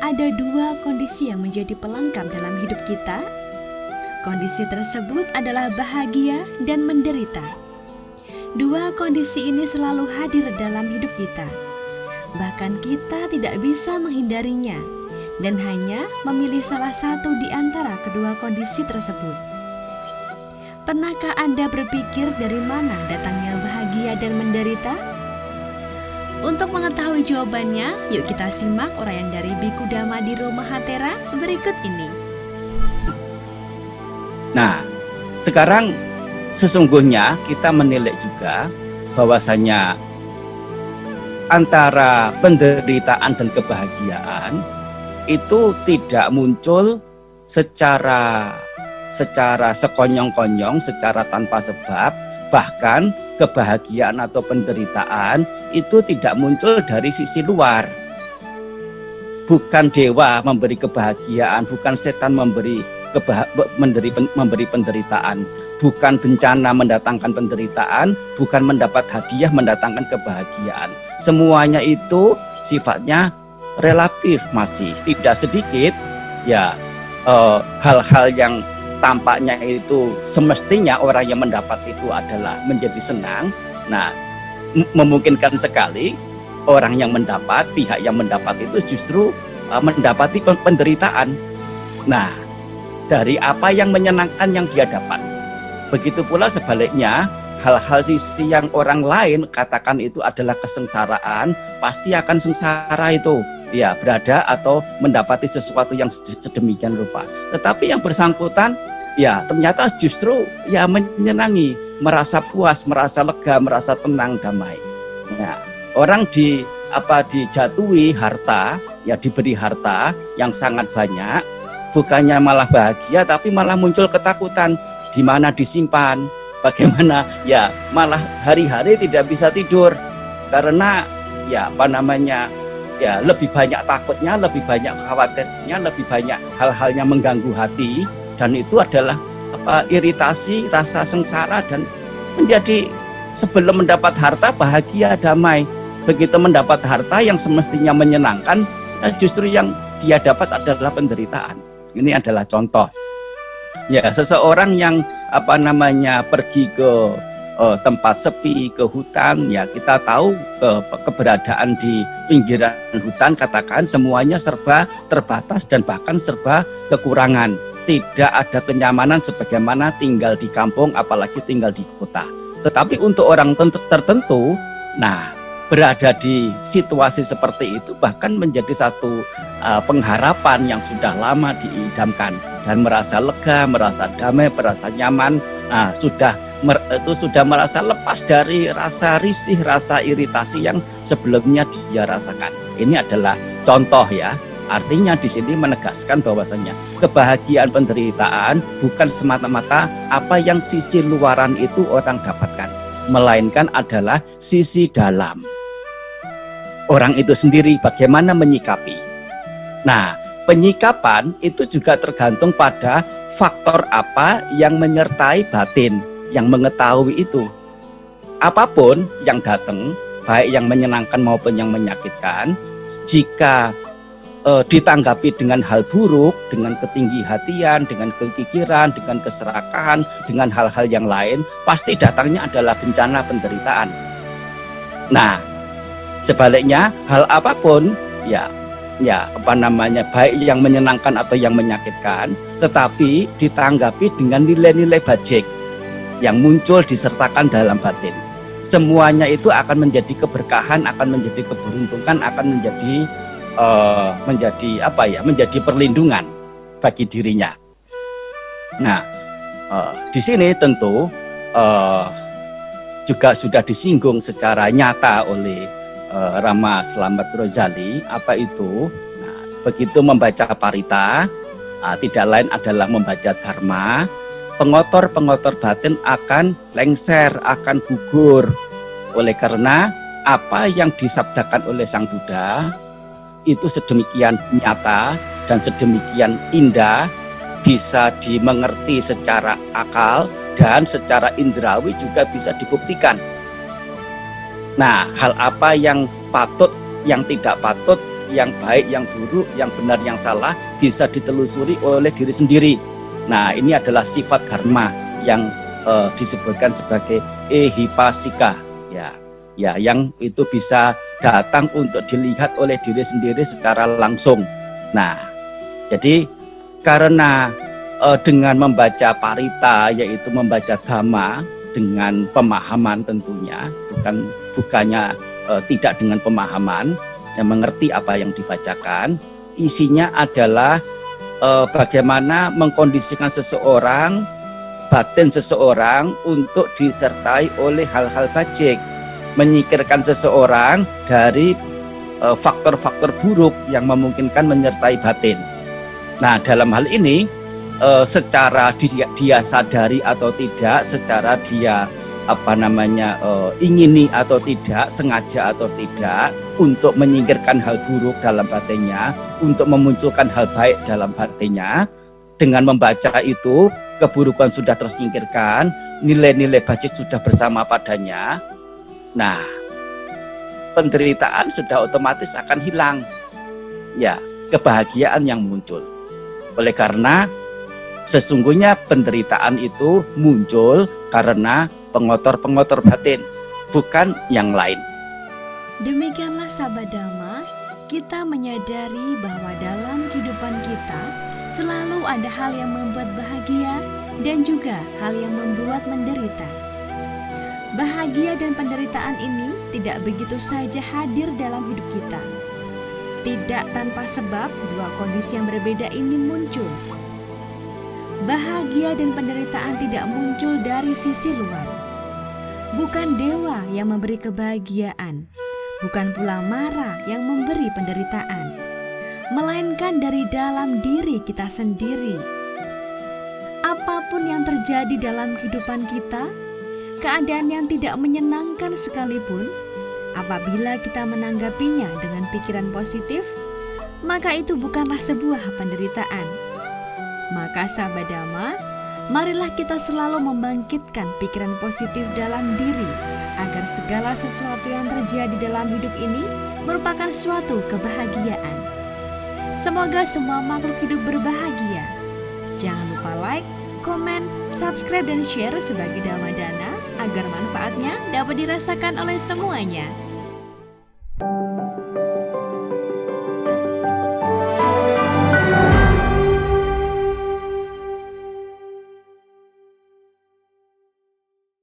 ada dua kondisi yang menjadi pelengkap dalam hidup kita. Kondisi tersebut adalah bahagia dan menderita. Dua kondisi ini selalu hadir dalam hidup kita. Bahkan kita tidak bisa menghindarinya dan hanya memilih salah satu di antara kedua kondisi tersebut. Pernahkah Anda berpikir dari mana datangnya bahagia dan menderita? Untuk mengetahui jawabannya, yuk kita simak uraian dari Biku Damadiro Mahatera berikut ini. Nah, sekarang sesungguhnya kita menilai juga bahwasanya antara penderitaan dan kebahagiaan itu tidak muncul secara sekonyong-konyong, secara tanpa sebab. Bahkan kebahagiaan atau penderitaan itu tidak muncul dari sisi luar. Bukan dewa memberi kebahagiaan, bukan setan memberi penderitaan, bukan bencana mendatangkan penderitaan, bukan mendapat hadiah mendatangkan kebahagiaan. Semuanya itu sifatnya relatif, masih tidak sedikit ya hal-hal yang tampaknya itu semestinya orang yang mendapat itu adalah menjadi senang. Nah, memungkinkan sekali orang yang mendapat, pihak yang mendapat itu justru mendapati penderitaan. Nah, dari apa yang menyenangkan yang dia dapat. Begitu pula sebaliknya, hal-hal sisi yang orang lain katakan itu adalah kesengsaraan, pasti akan sengsara itu. Ya, berada atau mendapati sesuatu yang sedemikian rupa. Tetapi yang bersangkutan ya ternyata justru ya menyenangi, merasa puas, merasa lega, merasa tenang, damai. Nah, orang dijatuhi harta, ya diberi harta yang sangat banyak, bukannya malah bahagia tapi malah muncul ketakutan. Di mana disimpan? Bagaimana? Ya, malah hari-hari tidak bisa tidur karena ya ya lebih banyak takutnya, lebih banyak khawatirnya, lebih banyak hal-hal yang mengganggu hati, dan itu adalah iritasi, rasa sengsara, dan menjadi sebelum mendapat harta bahagia, damai. Begitu mendapat harta yang semestinya menyenangkan, justru yang dia dapat adalah penderitaan. Ini adalah contoh. Ya, seseorang yang pergi ke tempat sepi, ke hutan, ya kita tahu keberadaan di pinggiran hutan, katakan semuanya serba terbatas dan bahkan serba kekurangan. Tidak ada kenyamanan sebagaimana tinggal di kampung, apalagi tinggal di kota. Tetapi untuk orang tertentu, nah berada di situasi seperti itu bahkan menjadi satu pengharapan yang sudah lama diidamkan, dan merasa lega, merasa damai, merasa nyaman. Nah, sudah merasa lepas dari rasa risih, rasa iritasi yang sebelumnya dia rasakan. Ini adalah contoh ya. Artinya di sini menegaskan bahwasanya kebahagiaan penderitaan bukan semata-mata apa yang sisi luaran itu orang dapatkan, melainkan adalah sisi dalam. Orang itu sendiri bagaimana menyikapi. Nah, penyikapan itu juga tergantung pada faktor apa yang menyertai batin, yang mengetahui itu. Apapun yang datang, baik yang menyenangkan maupun yang menyakitkan, jika ditanggapi dengan hal buruk, dengan ketinggi-hatian, dengan kekikiran, dengan keserakahan, dengan hal-hal yang lain, pasti datangnya adalah bencana penderitaan. Nah, sebaliknya hal apapun baik yang menyenangkan atau yang menyakitkan, tetapi ditanggapi dengan nilai-nilai bajik yang muncul disertakan dalam batin, semuanya itu akan menjadi keberkahan, akan menjadi keberuntungan, akan menjadi perlindungan bagi dirinya. Nah, di sini tentu juga sudah disinggung secara nyata oleh Rama Slamet Rozali. Apa itu? Nah, begitu membaca parita, tidak lain adalah membaca dharma, pengotor-pengotor batin akan lengser, akan gugur. Oleh karena apa yang disabdakan oleh Sang Buddha itu sedemikian nyata dan sedemikian indah, bisa dimengerti secara akal dan secara indrawi juga bisa dibuktikan. Nah, hal apa yang patut, yang tidak patut yang baik, yang buruk, yang benar, yang salah bisa ditelusuri oleh diri sendiri. Nah, ini adalah sifat dharma yang disebutkan sebagai ehipasika, ya, yang itu bisa datang untuk dilihat oleh diri sendiri secara langsung. Nah, jadi karena dengan membaca parita, yaitu membaca dhamma dengan pemahaman tentunya, bukannya tidak dengan pemahaman, yang mengerti apa yang dibacakan, isinya adalah bagaimana mengkondisikan seseorang, batin seseorang untuk disertai oleh hal-hal bajik, menyingkirkan seseorang dari faktor-faktor buruk yang memungkinkan menyertai batin. Nah, dalam hal ini secara dia sadari atau tidak, secara dia ingini atau tidak, sengaja atau tidak, untuk menyingkirkan hal buruk dalam batinnya, untuk memunculkan hal baik dalam batinnya. Dengan membaca itu, keburukan sudah tersingkirkan, nilai-nilai bajik sudah bersama padanya. Nah, penderitaan sudah otomatis akan hilang. Ya, kebahagiaan yang muncul. Oleh karena sesungguhnya penderitaan itu muncul karena pengotor-pengotor batin, bukan yang lain. Demikianlah sahabat Dhamma, kita menyadari bahwa dalam kehidupan kita selalu ada hal yang membuat bahagia dan juga hal yang membuat menderita. Bahagia dan penderitaan ini tidak begitu saja hadir dalam hidup kita. Tidak tanpa sebab dua kondisi yang berbeda ini muncul. Bahagia dan penderitaan tidak muncul dari sisi luar. Bukan dewa yang memberi kebahagiaan, bukan pula Mara yang memberi penderitaan, melainkan dari dalam diri kita sendiri. Apapun yang terjadi dalam kehidupan kita, keadaan yang tidak menyenangkan sekalipun, apabila kita menanggapinya dengan pikiran positif, maka itu bukanlah sebuah penderitaan. Maka sahabat Dhamma, marilah kita selalu membangkitkan pikiran positif dalam diri, agar segala sesuatu yang terjadi dalam hidup ini merupakan suatu kebahagiaan. Semoga semua makhluk hidup berbahagia. Jangan lupa like, komen, subscribe, dan share sebagai Dhamma Dana agar manfaatnya dapat dirasakan oleh semuanya.